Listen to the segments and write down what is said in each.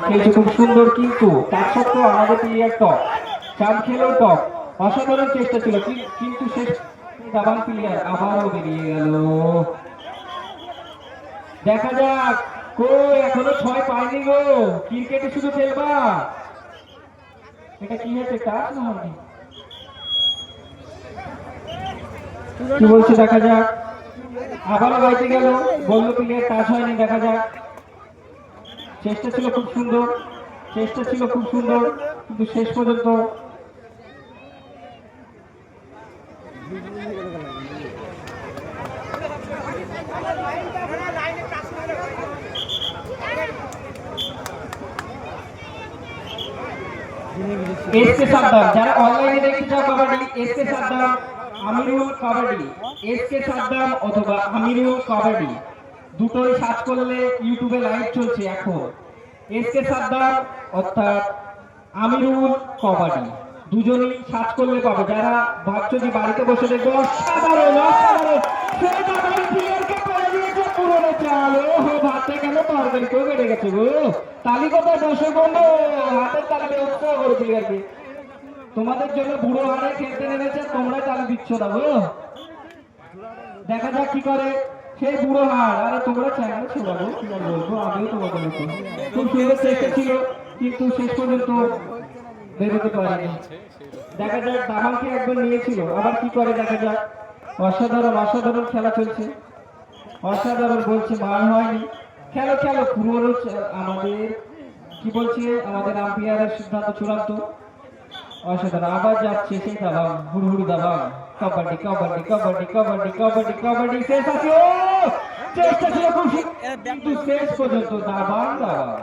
খেলছে খুব সুন্দর, কিন্তু তার সত্ত্বেও আমাদের প্লেয়ার টপ, চার খেলেও টপ। অসাধারণ চেষ্টা ছিল, কিন্তু শেষ দাবাং প্লেয়ার আবারও বেরিয়ে গেল। দেখা যাক, কই এখনো 6 পাইনি গো। ক্রিকেটে শুধু খেলবা, এটা কি হচ্ছে, টাচ না হবে কি বলছে, দেখা যাক। আবারও বাইতে গেল, বলল প্লেয়ার টাচ হয়নি। দেখা যাক, চেষ্টা ছিল খুব সুন্দর, চেষ্টা ছিল খুব সুন্দর, কিন্তু শেষ পর্যন্ত এসকে সাদ্দাম, যারা অনলাইনে দেখতে চাও কাবাডি, এসকে সাদ্দাম, আমিরুল কাবাডি, এসকে সাদ্দাম অথবা আমিরুল কাবাডি দুটোই সার্চ করলে ইউটিউবে লাইভ চলছে এখন। এসকে সাদ্দাম অর্থাৎ আমিরুল কাবাডি দুজনেই সার্চ করলে পাবে। যারা ভাবছো যে বাড়িতে বসে দেখবো, অসাধারণ অসাধারণ, প্লেয়ারকে করে দিয়েছে পুরনো চাল। ও ভাতে কেন তরকারি কেউ বেড়ে গেছে গো। তালি কোথায় দর্শক বন্ধু, হাতের তালি উৎসাহ করে প্লেয়ারকে। তোমাদের জন্য বুড়ো হারে খেলতে নেমেছে, তোমরা তালি দিচ্ছ না গো। দেখা যাক কি করে সেই বুড়ো হার। আরে তোমরা চ্যানেল ছোড়াবো, কি আর বলবো, আমিও তোমাদের মতো। খুব সুন্দর চেষ্টা ছিল, কিন্তু শেষ পর্যন্ত বেরোতে পারেনি। দেখা যাক, দামালকে একবার নিয়েছিল, আবার কি করে দেখা যাক। অসাধারণ অসাধারণ খেলা চলছে, অসাধারণ বলছে, মান হয়নি। খেলো খেলো, পুরো আমাদের কি বলছে, আমাদের আম্পায়ারের সিদ্ধান্ত চূড়ান্ত। অসাধারণ, আবার যাচ্ছে সেই দাবাং, হুড়হুড়ি দাবাং। কাবাডি কাবাডি কাবাডি কাবাডি কাবাডি কাবাডি, শেষ আছে। ও চেষ্টা ছিল খুব, কিন্তু শেষ পর্যন্ত দাবাং দাবাং।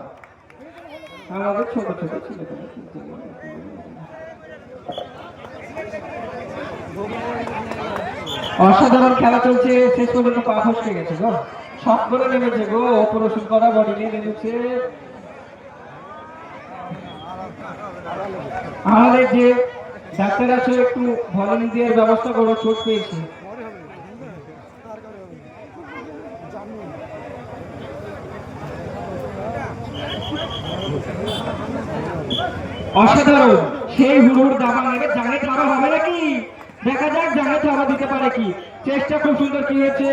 আমাদের ছোট ছোট ছিল, অসাধারণ খেলা চলছে। শেষ পর্যন্ত পা ফসকে গেছে গো, শট করে নেমেছে গো, অপারেশন করা বডি নিয়ে নেমেছে। আমাদের যে ডাক্তার আছে, একটু ভলেন্টিয়ার ব্যবস্থা করো, চোট পেয়েছে। অসাধারণ, সেই হুড়ুর দাবা নেবে, জানে থাবা হবে নাকি, দেখা যাক জানে থাবা দিতে পারে কি। চেষ্টা খুব সুন্দর, কি হয়েছে,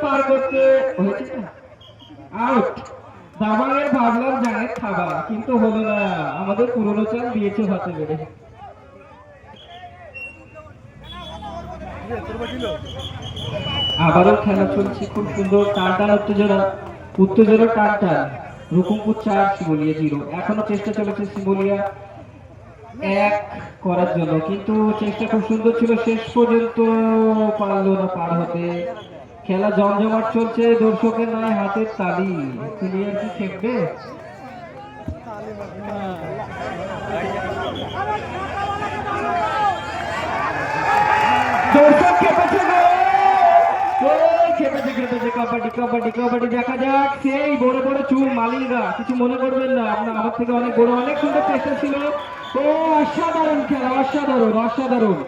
পার করতে হয়েছে, আউট। দাবাঙের ভাবলাম জানে থাবা, কিন্তু হলো না, আমাদের পুরনো চাল দিয়েছে হাতে বেড়ে। আবারও খেলা চলছে খুব সুন্দর, টান টান উত্তেজনা, উত্তেজনা টান টান। রুকুমপুর 4, শিমুলিয়া 0। এখনো চেষ্টা চলেছে শিমুলিয়া 1 করার জন্য, কিন্তু চেষ্টা খুব সুন্দর ছিল, শেষ পর্যন্ত পারলো না পার হতে। খেলা জমজমাট চলছে, দর্শকের নয় হাতের তালি। প্লেয়ার কি খেলবে, দর্শক খেপেছে গো, খেপেছে খেপেছে। কাবাডি কাবাডি কাবাডি, দেখা যাক সেই বড় বড় চুল মালিকরা, কিছু মনে করবেন না, আপনার আমার থেকে অনেক বড়, অনেক সুন্দর চেষ্টা ছিল। ও অসাধারণ খেলা, অসাধারণ অসাধারণ।